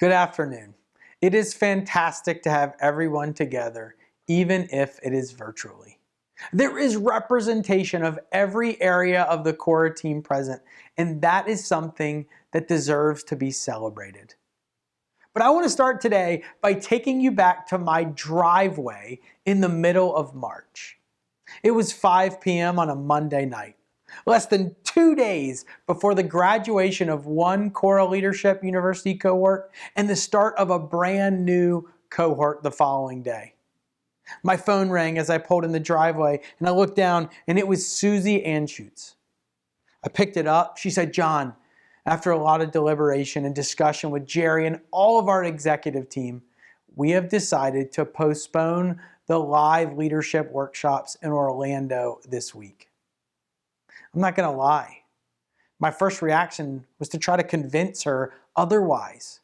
Good afternoon. It is fantastic to have everyone together, even if it is virtually. There is representation of every area of the CORA team present, and that is something that deserves to be celebrated. But I want to start today by taking you back to my driveway in the middle of March. It was 5 p.m. on a Monday night, less than 2 days before the graduation of one CORA Leadership University cohort and the start of a brand new cohort the following day. My phone rang as I pulled in the driveway, and I looked down, and it was Susie Anschutz. I picked it up. She said, "John, after a lot of deliberation and discussion with Jerry and all of our executive team, we have decided to postpone the live leadership workshops in Orlando this week." I'm not going to lie. My first reaction was to try to convince her otherwise,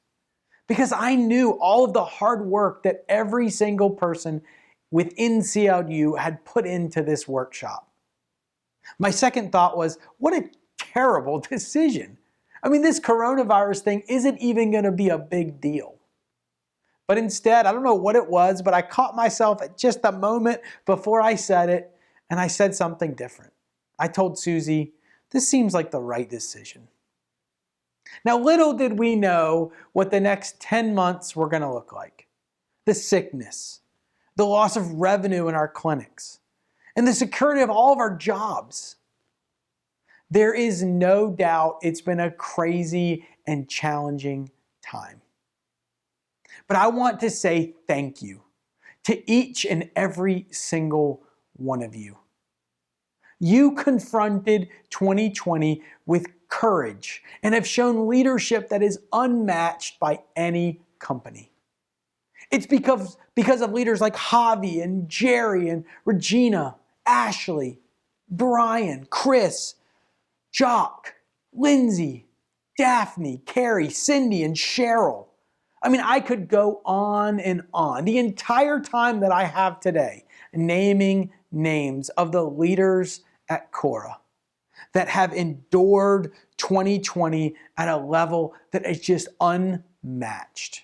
because I knew all of the hard work that every single person within CLU had put into this workshop. My second thought was, what a terrible decision. I mean, this coronavirus thing isn't even going to be a big deal. But instead, I don't know what it was, but I caught myself at just a moment before I said it, and I said something different. I told Susie, this seems like the right decision. Now, little did we know what the next 10 months were going to look like. The sickness, the loss of revenue in our clinics, and the security of all of our jobs. There is no doubt it's been a crazy and challenging time. But I want to say thank you to each and every single one of you. You confronted 2020 with courage and have shown leadership that is unmatched by any company. It's because of leaders like Javi and Jerry and Regina, Ashley, Brian, Chris, Jock, Lindsay, Daphne, Carrie, Cindy, and Cheryl. I mean, I could go on and on the entire time that I have today, naming names of the leaders at CORA that have endured 2020 at a level that is just unmatched.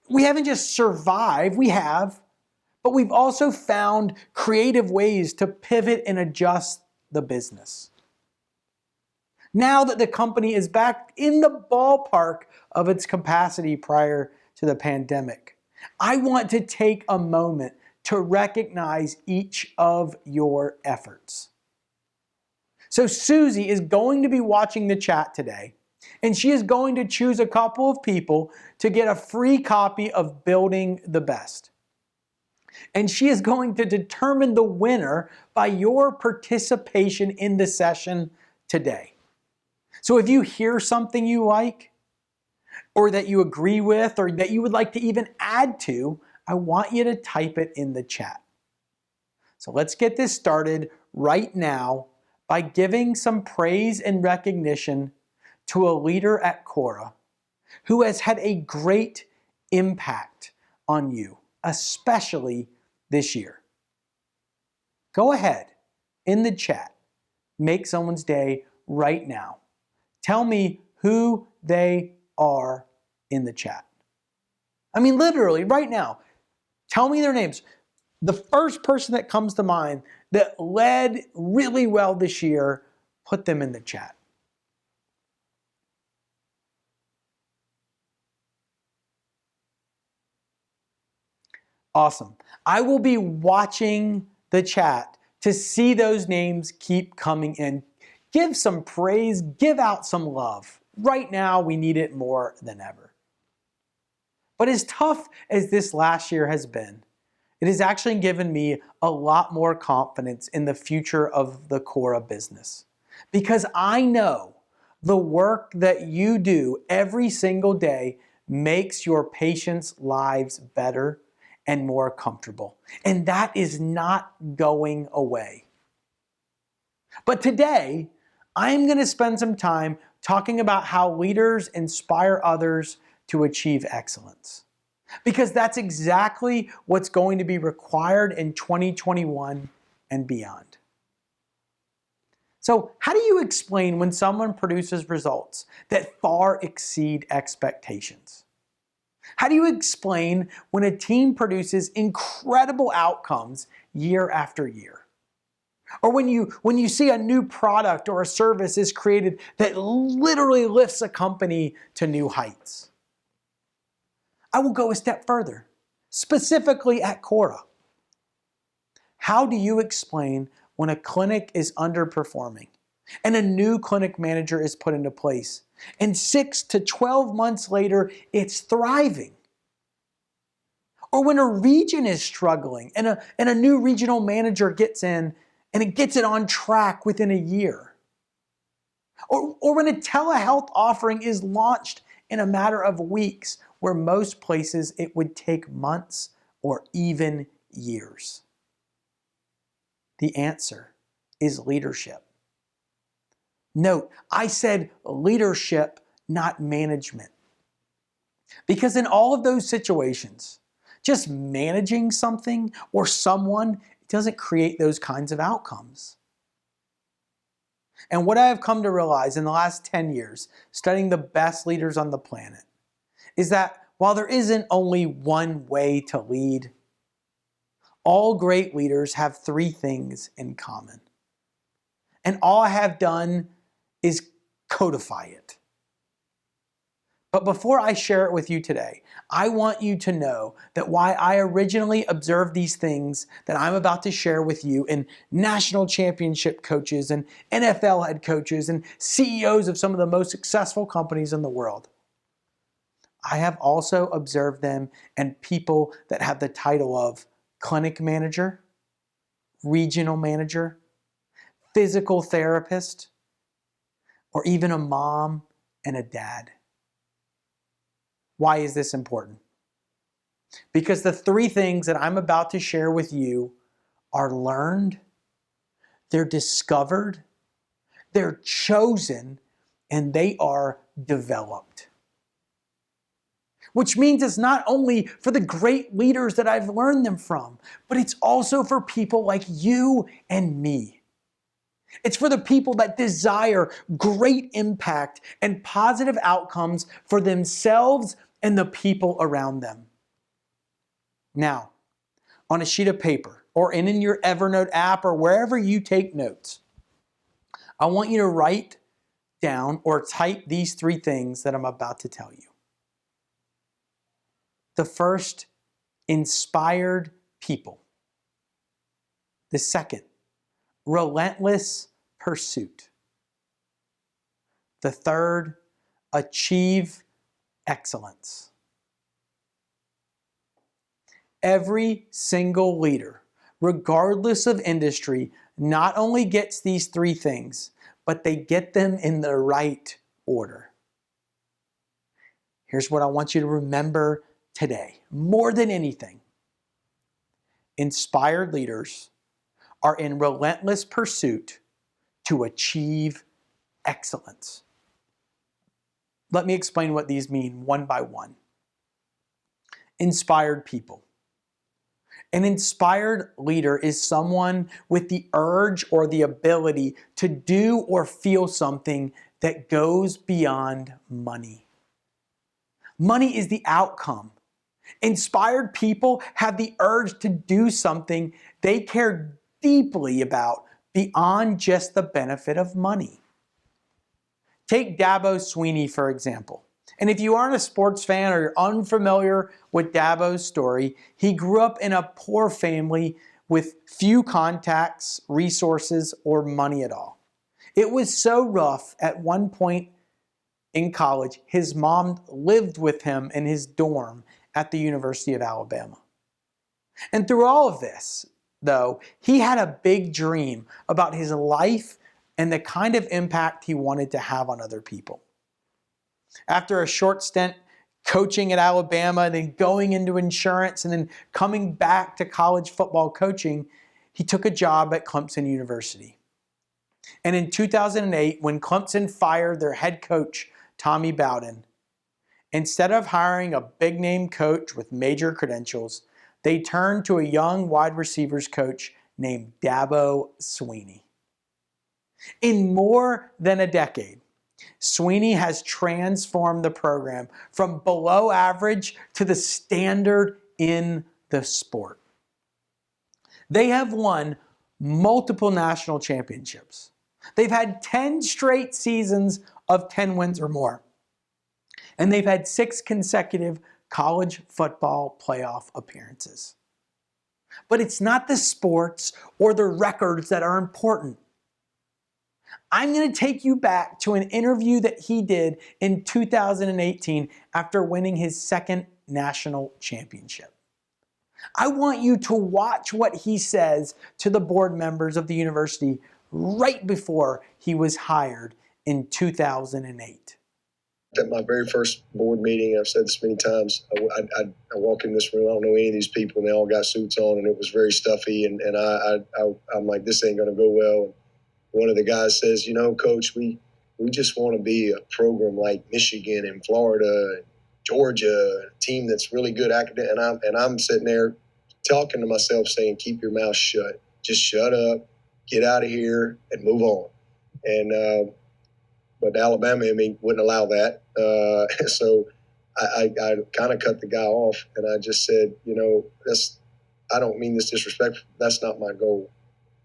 We haven't just survived, we have, but we've also found creative ways to pivot and adjust the business. Now that the company is back in the ballpark of its capacity prior to the pandemic, I want to take a moment to recognize each of your efforts. So Susie is going to be watching the chat today, and she is going to choose a couple of people to get a free copy of Building the Best. And she is going to determine the winner by your participation in the session today. So if you hear something you like, or that you agree with, or that you would like to even add to, I want you to type it in the chat. So let's get this started right now by giving some praise and recognition to a leader at CORA who has had a great impact on you, especially this year. Go ahead in the chat, make someone's day right now. Tell me who they are in the chat. I mean, literally right now. Tell me their names. The first person that comes to mind that led really well this year, put them in the chat. Awesome. I will be watching the chat to see those names keep coming in. Give some praise, give out some love. Right now, we need it more than ever. But as tough as this last year has been, it has actually given me a lot more confidence in the future of the CORA business. Because I know the work that you do every single day makes your patients' lives better and more comfortable. And that is not going away. But today, I'm going to spend some time talking about how leaders inspire others to achieve excellence. Because that's exactly what's going to be required in 2021 and beyond. So how do you explain when someone produces results that far exceed expectations? How do you explain when a team produces incredible outcomes year after year? Or when you see a new product or a service is created that literally lifts a company to new heights? I will go a step further, specifically at CORA. How do you explain when a clinic is underperforming and a new clinic manager is put into place, and 6 to 12 months later, it's thriving? Or when a region is struggling and a new regional manager gets in and it gets it on track within a year? Or when a telehealth offering is launched in a matter of weeks, where most places it would take months or even years? The answer is leadership. Note, I said leadership, not management. Because in all of those situations, just managing something or someone doesn't create those kinds of outcomes. And what I have come to realize in the last 10 years, studying the best leaders on the planet, is that while there isn't only one way to lead, all great leaders have 3 things in common. And all I have done is codify it. But before I share it with you today, I want you to know that why I originally observed these things that I'm about to share with you in national championship coaches and NFL head coaches and CEOs of some of the most successful companies in the world, I have also observed them in people that have the title of clinic manager, regional manager, physical therapist, or even a mom and a dad. Why is this important? Because the 3 things that I'm about to share with you are learned, they're discovered, they're chosen, and they are developed. Which means it's not only for the great leaders that I've learned them from, but it's also for people like you and me. It's for the people that desire great impact and positive outcomes for themselves and the people around them. Now, on a sheet of paper or in your Evernote app or wherever you take notes, I want you to write down or type these 3 things that I'm about to tell you. The first, inspired people. The second, relentless pursuit. The third, achieve excellence. Every single leader, regardless of industry, not only gets these 3 things, but they get them in the right order. Here's what I want you to remember today, more than anything. Inspired leaders are in relentless pursuit to achieve excellence. Let me explain what these mean one by one. Inspired people. An inspired leader is someone with the urge or the ability to do or feel something that goes beyond money. Money is the outcome. Inspired people have the urge to do something they care deeply about beyond just the benefit of money. Take Dabo Swinney, for example. And if you aren't a sports fan or you're unfamiliar with Dabo's story, he grew up in a poor family with few contacts, resources, or money at all. It was so rough at one point in college, his mom lived with him in his dorm at the University of Alabama. And through all of this, though, he had a big dream about his life and the kind of impact he wanted to have on other people. After a short stint coaching at Alabama, and then going into insurance, and then coming back to college football coaching, he took a job at Clemson University. And in 2008, when Clemson fired their head coach, Tommy Bowden, instead of hiring a big-name coach with major credentials, they turned to a young wide receivers coach named Dabo Swinney. In more than a decade, Sweeney has transformed the program from below average to the standard in the sport. They have won multiple national championships. They've had 10 straight seasons of 10 wins or more. And they've had 6 consecutive college football playoff appearances. But it's not the sports or the records that are important. I'm going to take you back to an interview that he did in 2018 after winning his second national championship. I want you to watch what he says to the board members of the university right before he was hired in 2008. At my very first board meeting, I've said this many times, I walk in this room, I don't know any of these people, and they all got suits on, and it was very stuffy, and I'm like, this ain't going to go well. And one of the guys says, Coach, we just want to be a program like Michigan and Florida and Georgia, a team that's really good academic. And I'm sitting there talking to myself saying, keep your mouth shut. Just shut up, get out of here, and move on. And but Alabama, wouldn't allow that. So I kind of cut the guy off, and I just said, I don't mean this disrespectful. That's not my goal.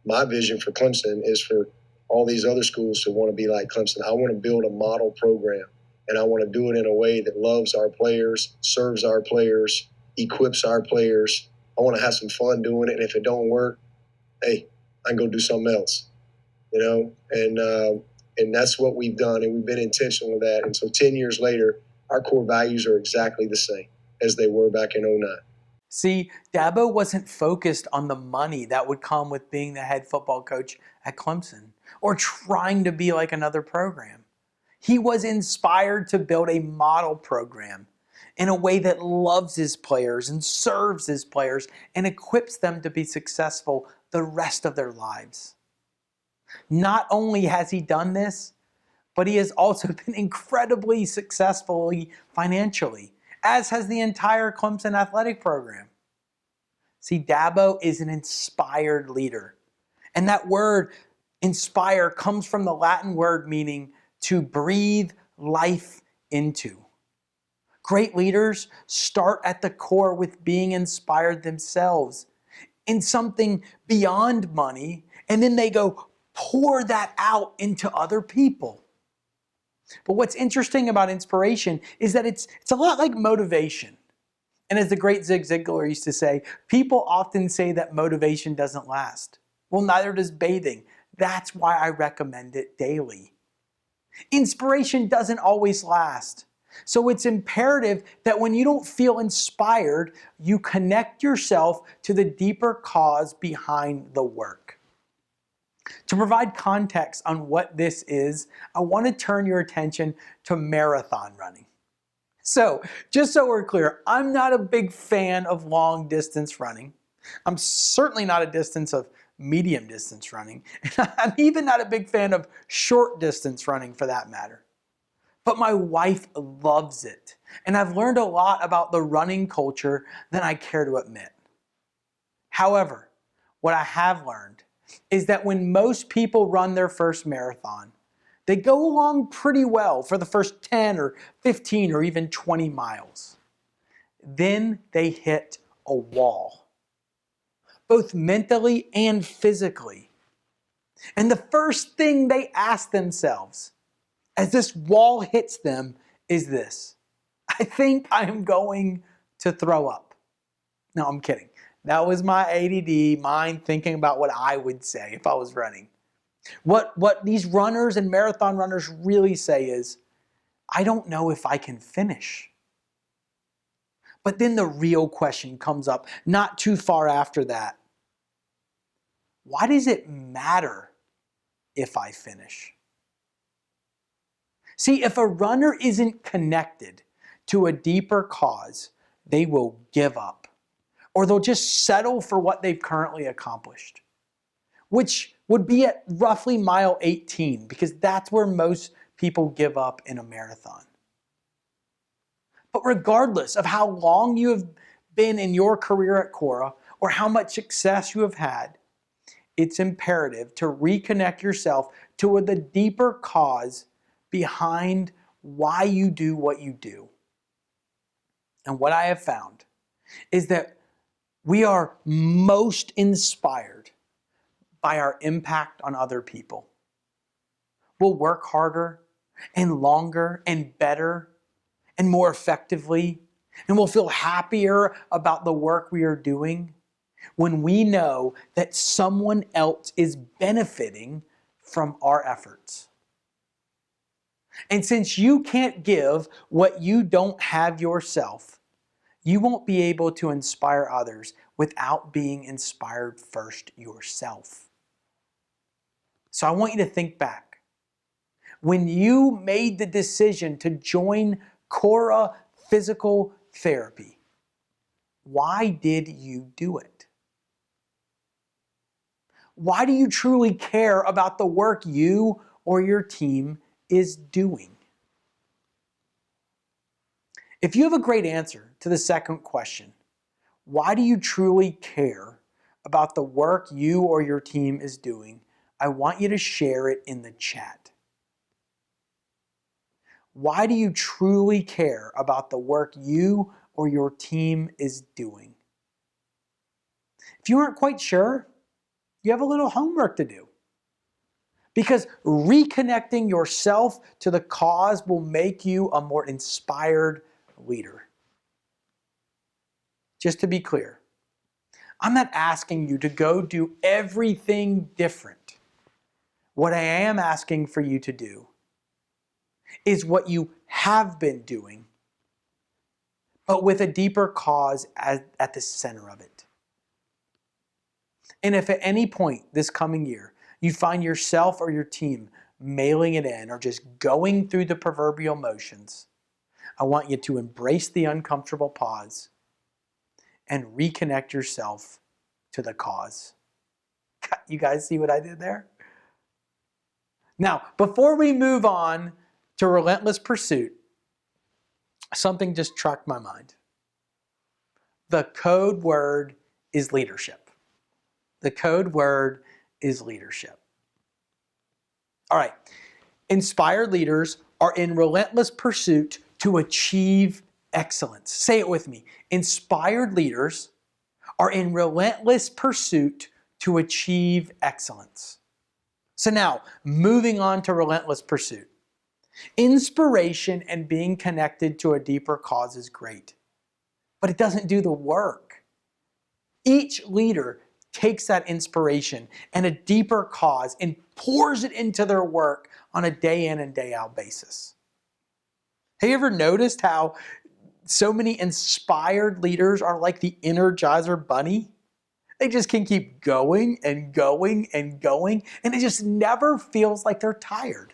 My vision for Clemson is for all these other schools to want to be like Clemson. I want to build a model program, and I want to do it in a way that loves our players, serves our players, equips our players. I want to have some fun doing it, and if it don't work, hey, I can go do something else, and that's what we've done, and we've been intentional with that. And so 10 years later, our core values are exactly the same as they were back in 2009. See, Dabo wasn't focused on the money that would come with being the head football coach at Clemson or trying to be like another program. He was inspired to build a model program in a way that loves his players and serves his players and equips them to be successful the rest of their lives. Not only has he done this, but he has also been incredibly successful financially, as has the entire Clemson athletic program. See, Dabo is an inspired leader. And that word, inspire, comes from the Latin word meaning to breathe life into. Great leaders start at the core with being inspired themselves in something beyond money, and then they go pour that out into other people. But what's interesting about inspiration is that it's a lot like motivation. And as the great Zig Ziglar used to say, people often say that motivation doesn't last. Well, neither does bathing. That's why I recommend it daily. Inspiration doesn't always last. So it's imperative that when you don't feel inspired, you connect yourself to the deeper cause behind the work. To provide context on what this is, I want to turn your attention to marathon running. So, just so we're clear, I'm not a big fan of long distance running. I'm certainly not a distance of medium distance running. And I'm even not a big fan of short distance running for that matter. But my wife loves it. And I've learned a lot about the running culture than I care to admit. However, what I have learned is that when most people run their first marathon, they go along pretty well for the first 10 or 15 or even 20 miles. Then they hit a wall, both mentally and physically. And the first thing they ask themselves as this wall hits them is this: I think I am going to throw up. No, I'm kidding. That was my ADD mind thinking about what I would say if I was running. What these runners and marathon runners really say is, I don't know if I can finish. But then the real question comes up not too far after that. Why does it matter if I finish? See, if a runner isn't connected to a deeper cause, they will give up. Or they'll just settle for what they've currently accomplished, which would be at roughly mile 18, because that's where most people give up in a marathon. But regardless of how long you have been in your career at CORA or how much success you have had, it's imperative to reconnect yourself to the deeper cause behind why you do what you do. And what I have found is that we are most inspired by our impact on other people. We'll work harder and longer and better and more effectively, and we'll feel happier about the work we are doing when we know that someone else is benefiting from our efforts. And since you can't give what you don't have yourself, you won't be able to inspire others without being inspired first yourself. So I want you to think back. When you made the decision to join CORA Physical Therapy, why did you do it? Why do you truly care about the work you or your team is doing? If you have a great answer to the second question, why do you truly care about the work you or your team is doing? I want you to share it in the chat. Why do you truly care about the work you or your team is doing? If you aren't quite sure, you have a little homework to do. Because reconnecting yourself to the cause will make you a more inspired leader. Just to be clear, I'm not asking you to go do everything different. What I am asking for you to do is what you have been doing, but with a deeper cause at the center of it. And if at any point this coming year you find yourself or your team mailing it in or just going through the proverbial motions, I want you to embrace the uncomfortable pause and reconnect yourself to the cause. You guys see what I did there? Now, before we move on to relentless pursuit, something just struck my mind. The code word is leadership. The code word is leadership. All right. Inspired leaders are in relentless pursuit to achieve excellence. Say it with me. Inspired leaders are in relentless pursuit to achieve excellence. So now, moving on to relentless pursuit. Inspiration and being connected to a deeper cause is great, but it doesn't do the work. Each leader takes that inspiration and a deeper cause and pours it into their work on a day in and day out basis. Have you ever noticed how so many inspired leaders are like the Energizer Bunny? They just can keep going and going and going, and it just never feels like they're tired.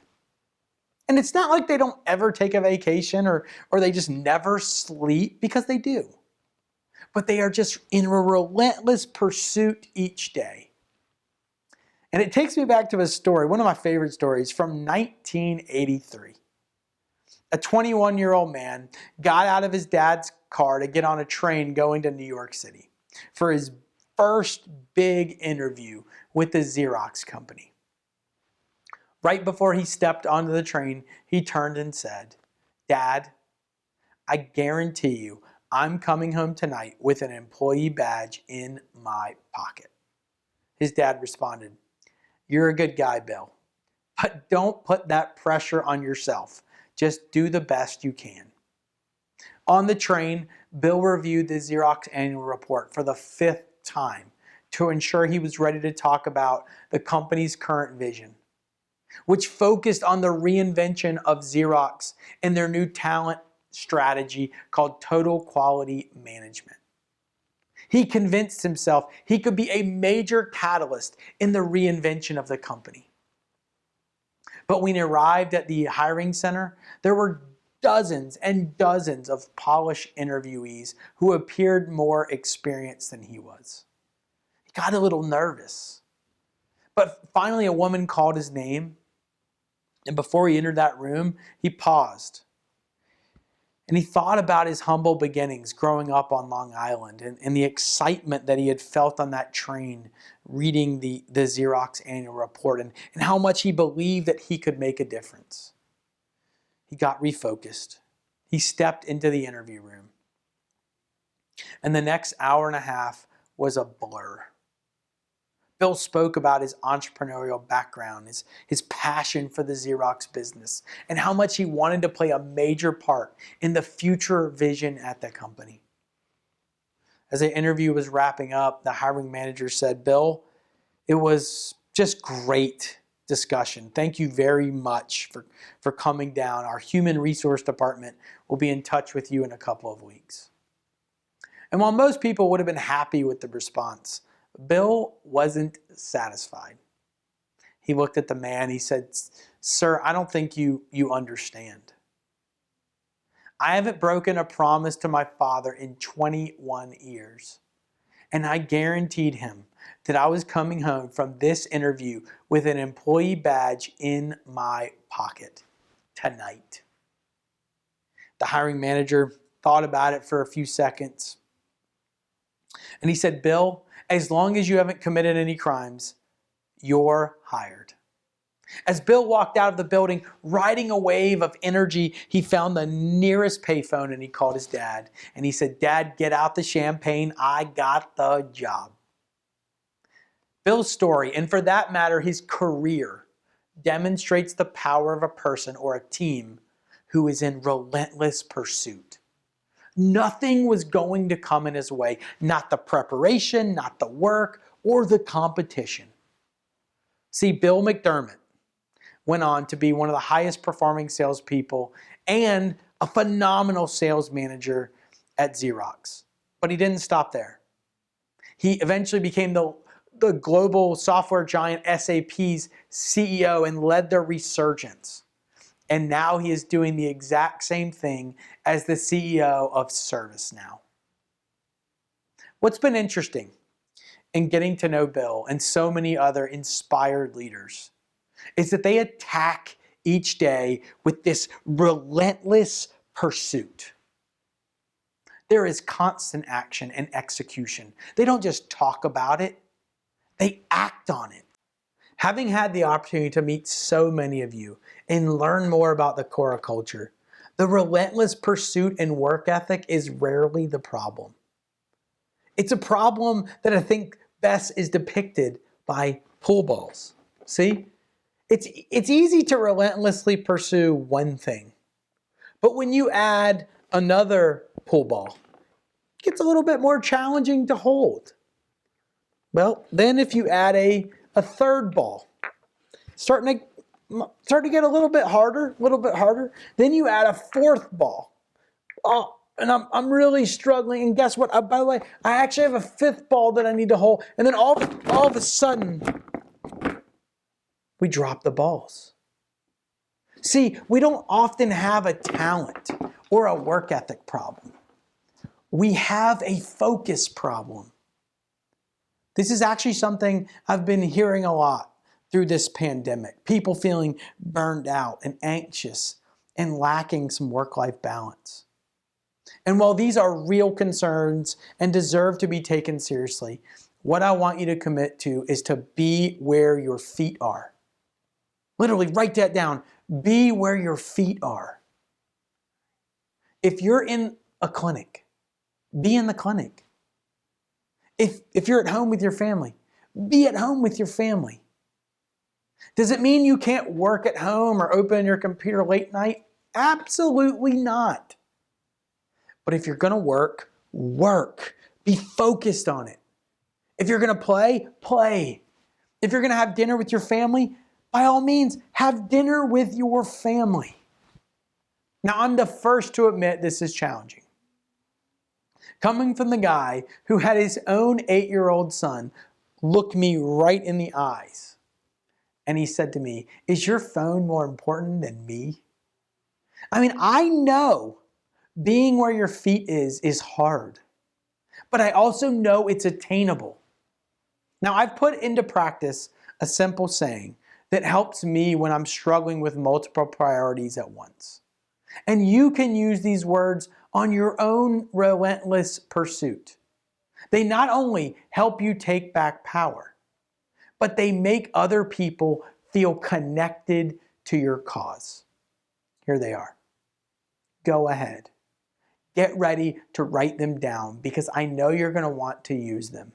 And it's not like they don't ever take a vacation or they just never sleep, because they do. But they are just in a relentless pursuit each day. And it takes me back to a story, one of my favorite stories from 1983. A 21-year-old man got out of his dad's car to get on a train going to New York City for his first big interview with the Xerox company. Right before he stepped onto the train, he turned and said, "Dad, I guarantee you I'm coming home tonight with an employee badge in my pocket." His dad responded, "You're a good guy, Bill, but don't put that pressure on yourself. Just do the best you can." On the train, Bill reviewed the Xerox annual report for the 5th time to ensure he was ready to talk about the company's current vision, which focused on the reinvention of Xerox and their new talent strategy called Total Quality Management. He convinced himself he could be a major catalyst in the reinvention of the company. But when he arrived at the hiring center, there were dozens and dozens of polished interviewees who appeared more experienced than he was. He got a little nervous. But finally, a woman called his name, and before he entered that room, he paused. And he thought about his humble beginnings growing up on Long Island and the excitement that he had felt on that train reading the Xerox annual report and how much he believed that he could make a difference. He got refocused. He stepped into the interview room. And the next hour and a half was a blur. Bill spoke about his entrepreneurial background, his passion for the Xerox business, and how much he wanted to play a major part in the future vision at the company. As the interview was wrapping up, the hiring manager said, "Bill, it was just great discussion. Thank you very much for coming down. Our human resource department will be in touch with you in a couple of weeks." And while most people would have been happy with the response, Bill wasn't satisfied. He looked at the man. He said, "Sir, I don't think you understand. I haven't broken a promise to my father in 21 years. And I guaranteed him that I was coming home from this interview with an employee badge in my pocket tonight." The hiring manager thought about it for a few seconds. And he said, "Bill, as long as you haven't committed any crimes, you're hired." As Bill walked out of the building, riding a wave of energy, he found the nearest payphone and he called his dad. And he said, "Dad, get out the champagne. I got the job." Bill's story, and for that matter, his career, demonstrates the power of a person or a team who is in relentless pursuit. Nothing was going to come in his way, not the preparation, not the work, or the competition. See, Bill McDermott went on to be one of the highest performing salespeople and a phenomenal sales manager at Xerox. But he didn't stop there. He eventually became the global software giant SAP's CEO and led their resurgence. And now he is doing the exact same thing as the CEO of ServiceNow. What's been interesting in getting to know Bill and so many other inspired leaders is that they attack each day with this relentless pursuit. There is constant action and execution. They don't just talk about it, they act on it. Having had the opportunity to meet so many of you and learn more about the CORA culture, the relentless pursuit and work ethic is rarely the problem. It's a problem that I think best is depicted by pool balls. See? It's easy to relentlessly pursue one thing, but when you add another pool ball, it gets a little bit more challenging to hold. Well, then if you add a third ball, starting to get a little bit harder. Then you add a fourth ball. Oh, and I'm really struggling. And guess what? By the way, I actually have a fifth ball that I need to hold. And then all of a sudden, we drop the balls. See, we don't often have a talent or a work ethic problem. We have a focus problem. This is actually something I've been hearing a lot through this pandemic. People feeling burned out and anxious and lacking some work-life balance. And while these are real concerns and deserve to be taken seriously, what I want you to commit to is to be where your feet are. Literally, write that down. Be where your feet are. If you're in a clinic, be in the clinic. If you're at home with your family, be at home with your family. Does it mean you can't work at home or open your computer late night? Absolutely not. But if you're going to work, work. Be focused on it. If you're going to play, play. If you're going to have dinner with your family, by all means, have dinner with your family. Now, I'm the first to admit this is challenging. Coming from the guy who had his own 8-year-old son look me right in the eyes, and he said to me, "Is your phone more important than me?" I mean, I know being where your feet is hard, but I also know it's attainable. Now, I've put into practice a simple saying that helps me when I'm struggling with multiple priorities at once. And you can use these words on your own relentless pursuit. They not only help you take back power, but they make other people feel connected to your cause. Here they are. Go ahead. Get ready to write them down because I know you're going to want to use them.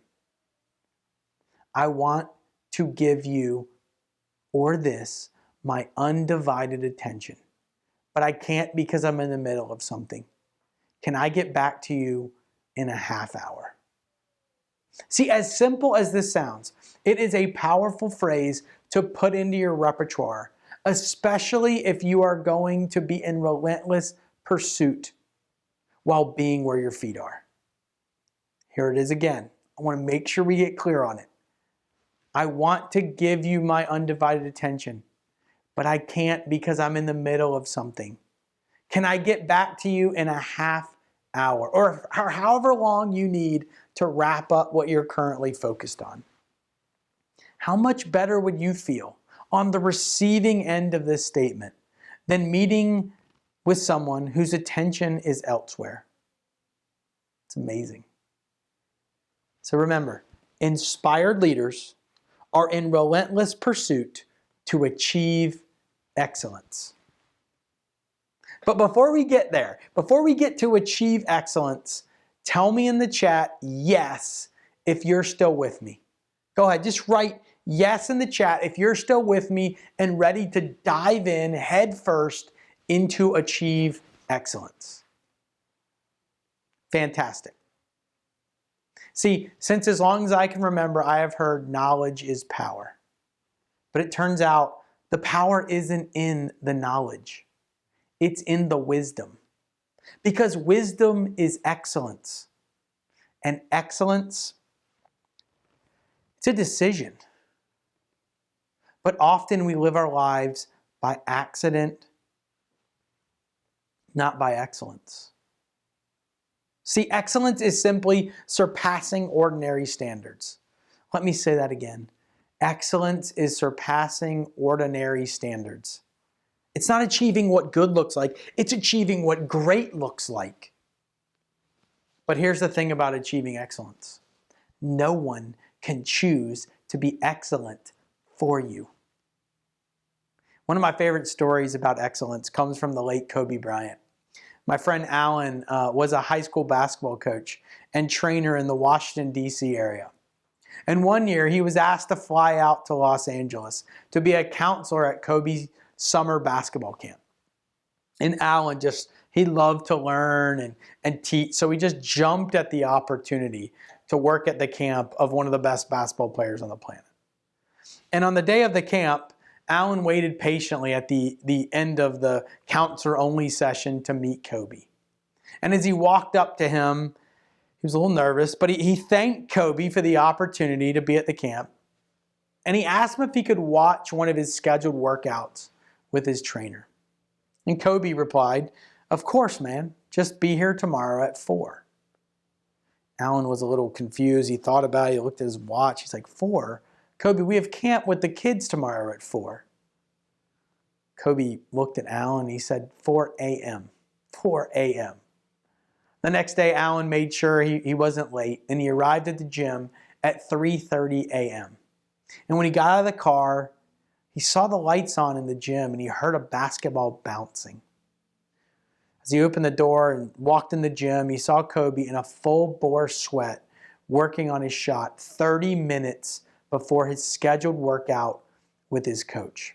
I want to give you or this my undivided attention, but I can't because I'm in the middle of something. Can I get back to you in a half hour? See, as simple as this sounds, it is a powerful phrase to put into your repertoire, especially if you are going to be in relentless pursuit while being where your feet are. Here it is again. I want to make sure we get clear on it. I want to give you my undivided attention, but I can't because I'm in the middle of something. Can I get back to you in a half hour or however long you need to wrap up what you're currently focused on? How much better would you feel on the receiving end of this statement than meeting with someone whose attention is elsewhere? It's amazing. So remember, inspired leaders are in relentless pursuit to achieve excellence. But before we get there, before we get to achieve excellence, tell me in the chat yes if you're still with me. Go ahead, just write yes in the chat if you're still with me and ready to dive in head first into achieve excellence. Fantastic. See, since as long as I can remember, I have heard knowledge is power. But it turns out the power isn't in the knowledge. It's in the wisdom. Because wisdom is excellence. And excellence, it's a decision. But often we live our lives by accident, not by excellence. See, excellence is simply surpassing ordinary standards. Let me say that again. Excellence is surpassing ordinary standards. It's not achieving what good looks like, it's achieving what great looks like. But here's the thing about achieving excellence. No one can choose to be excellent for you. One of my favorite stories about excellence comes from the late Kobe Bryant. My friend Alan was a high school basketball coach and trainer in the Washington, D.C. area. And one year he was asked to fly out to Los Angeles to be a counselor at Kobe's summer basketball camp. And Alan he loved to learn and teach, so he just jumped at the opportunity to work at the camp of one of the best basketball players on the planet. And on the day of the camp, Alan waited patiently at the end of the counselor-only session to meet Kobe. And as he walked up to him, he was a little nervous, but he thanked Kobe for the opportunity to be at the camp. And he asked him if he could watch one of his scheduled workouts with his trainer. And Kobe replied, "Of course, man. Just be here tomorrow at 4. Alan was a little confused. He thought about it. He looked at his watch. He's like, 4? Kobe, we have camp with the kids tomorrow at 4. Kobe looked at Alan. He said, 4 a.m. 4 a.m. The next day, Alan made sure he wasn't late, and he arrived at the gym at 3:30 a.m. And when he got out of the car, he saw the lights on in the gym, and he heard a basketball bouncing. As he opened the door and walked in the gym, he saw Kobe in a full-bore sweat working on his shot 30 minutes before his scheduled workout with his coach.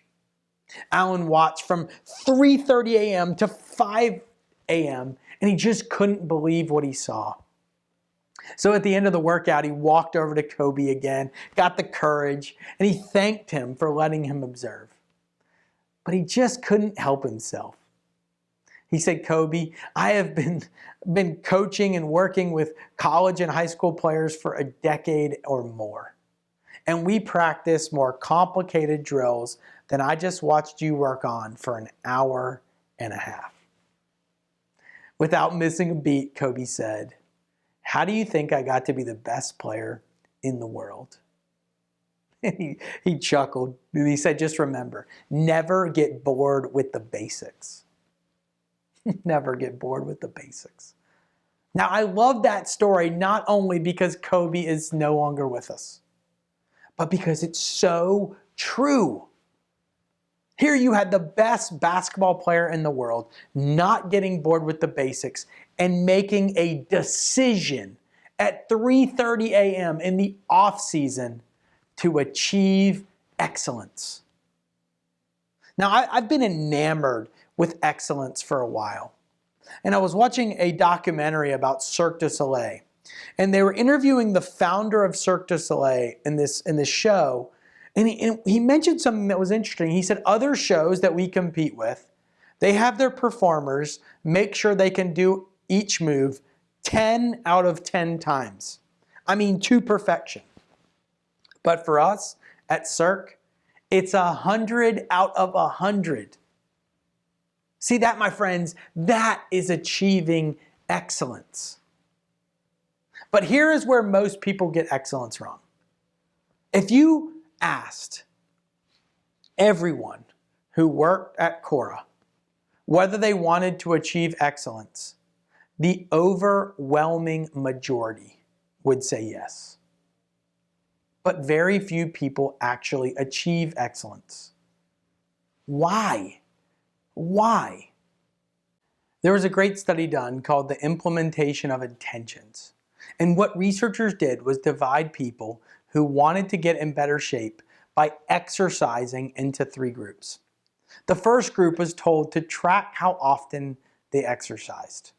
Alan watched from 3:30 a.m. to 5 a.m., and he just couldn't believe what he saw. So at the end of the workout, he walked over to Kobe again, got the courage, and he thanked him for letting him observe. But he just couldn't help himself. He said, "Kobe, I have been coaching and working with college and high school players for a decade or more. And we practice more complicated drills than I just watched you work on for an hour and a half." Without missing a beat, Kobe said, "How do you think I got to be the best player in the world?" He chuckled and he said, "Just remember, never get bored with the basics." Never get bored with the basics. Now, I love that story not only because Kobe is no longer with us, but because it's so true. Here you had the best basketball player in the world not getting bored with the basics and making a decision at 3:30 a.m. in the off season to achieve excellence. Now, I've been enamored with excellence for a while. And I was watching a documentary about Cirque du Soleil. And they were interviewing the founder of Cirque du Soleil in this show. And he mentioned something that was interesting. He said other shows that we compete with, they have their performers make sure they can do each move 10 out of 10 times. I mean, to perfection. But for us at Cirque, it's 100 out of 100. See that, my friends? That is achieving excellence. But here is where most people get excellence wrong. If you asked everyone who worked at CORA whether they wanted to achieve excellence, the overwhelming majority would say yes. But very few people actually achieve excellence. Why? Why? There was a great study done called the implementation of intentions. And what researchers did was divide people who wanted to get in better shape by exercising into 3 groups. The first group was told to track how often they exercised.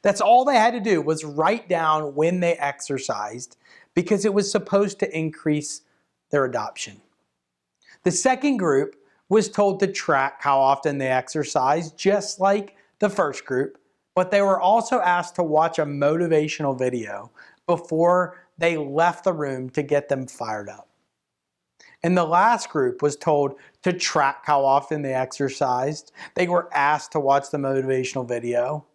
That's all they had to do was write down when they exercised because it was supposed to increase their adoption. The second group was told to track how often they exercised, just like the first group, but they were also asked to watch a motivational video before they left the room to get them fired up. And the last group was told to track how often they exercised. They were asked to watch the motivational video.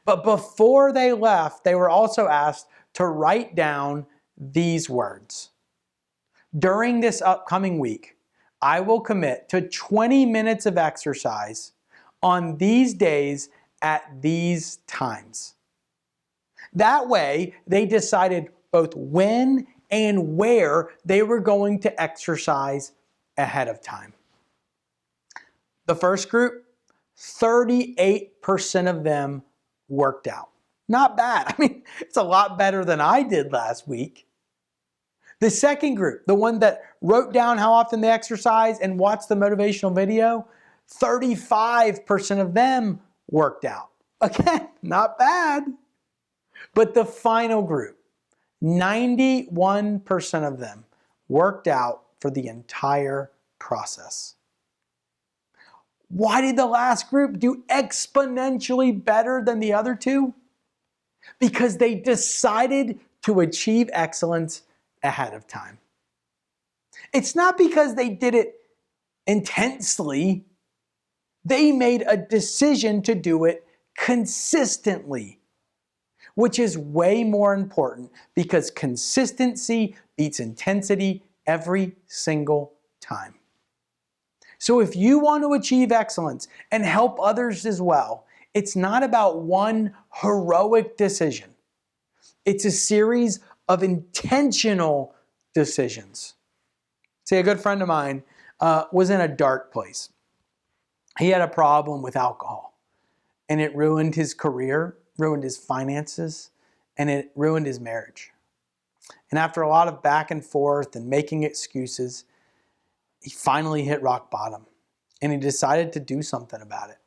But before they left, they were also asked to write down these words. During this upcoming week, I will commit to 20 minutes of exercise on these days at these times. That way, they decided both when and where they were going to exercise ahead of time. The first group, 38% of them worked out. Not bad. I mean, it's a lot better than I did last week. The second group, the one that wrote down how often they exercise and watched the motivational video, 35% of them worked out. Again, not bad. But the final group, 91% of them worked out for the entire process. Why did the last group do exponentially better than the other two? Because they decided to achieve excellence ahead of time. It's not because they did it intensely. They made a decision to do it consistently, which is way more important because consistency beats intensity every single time. So if you want to achieve excellence and help others as well, it's not about one heroic decision. It's a series of intentional decisions. See, a good friend of mine was in a dark place. He had a problem with alcohol, and it ruined his career, ruined his finances, and it ruined his marriage. And after a lot of back and forth and making excuses, he finally hit rock bottom, and he decided to do something about it.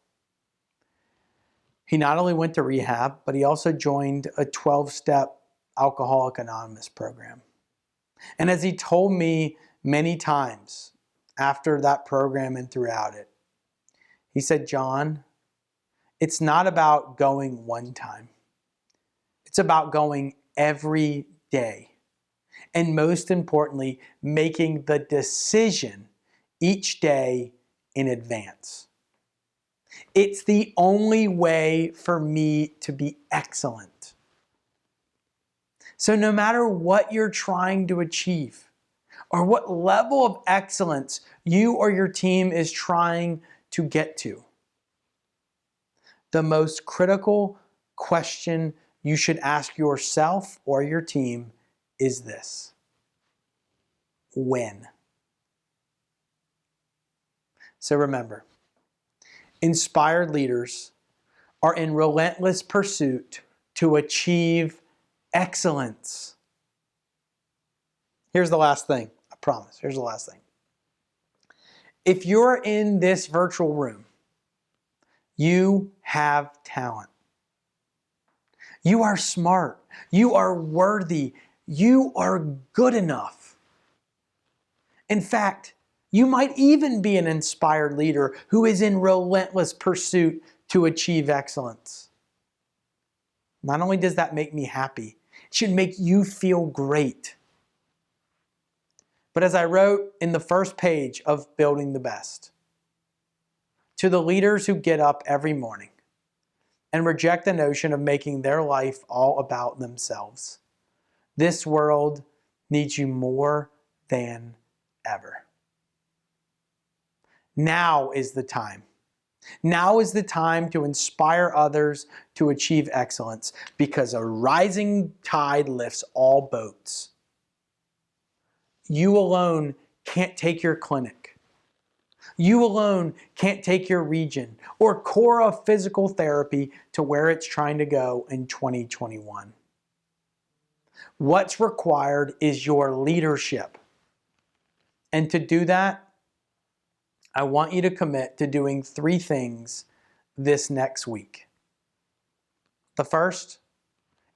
He not only went to rehab, but he also joined a 12-step Alcoholics Anonymous program. And as he told me many times after that program and throughout it, he said, John, it's not about going one time. It's about going every day. And most importantly, making the decision each day in advance. It's the only way for me to be excellent. So no matter what you're trying to achieve or what level of excellence you or your team is trying to get to, the most critical question you should ask yourself or your team is this: when? So remember, inspired leaders are in relentless pursuit to achieve excellence. Here's the last thing, I promise. Here's the last thing. If you're in this virtual room, you have talent. You are smart. You are worthy. You are good enough. In fact, you might even be an inspired leader who is in relentless pursuit to achieve excellence. Not only does that make me happy, it should make you feel great. But as I wrote in the first page of Building the Best, to the leaders who get up every morning and reject the notion of making their life all about themselves, this world needs you more than ever. Now is the time. Now is the time to inspire others to achieve excellence, because a rising tide lifts all boats. You alone can't take your clinic. You alone can't take your region or CORA physical therapy to where it's trying to go in 2021. What's required is your leadership. And to do that, I want you to commit to doing 3 things this next week. The first,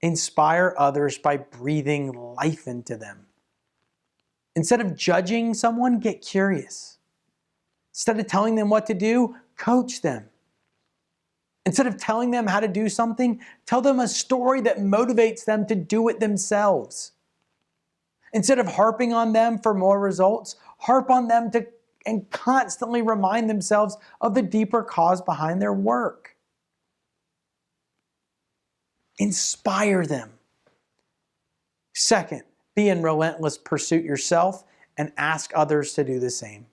inspire others by breathing life into them. Instead of judging someone, get curious. Instead of telling them what to do, coach them. Instead of telling them how to do something, tell them a story that motivates them to do it themselves. Instead of harping on them for more results, harp on them and constantly remind themselves of the deeper cause behind their work. Inspire them. Second, be in relentless pursuit yourself and ask others to do the same.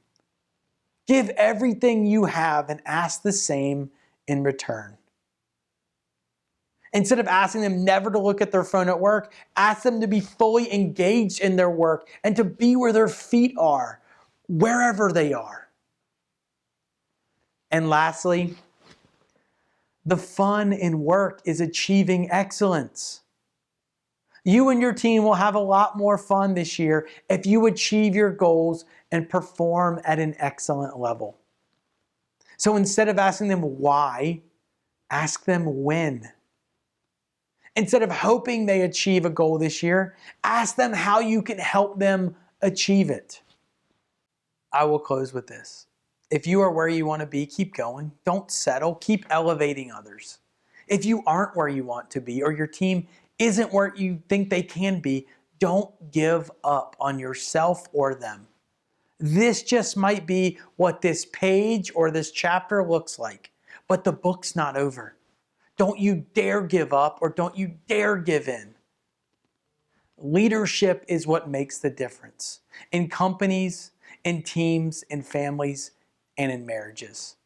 Give everything you have and ask the same in return. Instead of asking them never to look at their phone at work, ask them to be fully engaged in their work and to be where their feet are, wherever they are. And lastly, the fun in work is achieving excellence. You and your team will have a lot more fun this year if you achieve your goals and perform at an excellent level. So instead of asking them why, ask them when. Instead of hoping they achieve a goal this year, ask them how you can help them achieve it. I will close with this. If you are where you want to be, keep going. Don't settle. Keep elevating others. If you aren't where you want to be, or your team isn't where you think they can be, don't give up on yourself or them. This just might be what this page or this chapter looks like, but the book's not over. Don't you dare give up, or don't you dare give in. Leadership is what makes the difference in companies, in teams, in families, and in marriages.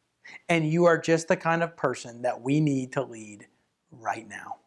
And you are just the kind of person that we need to lead right now.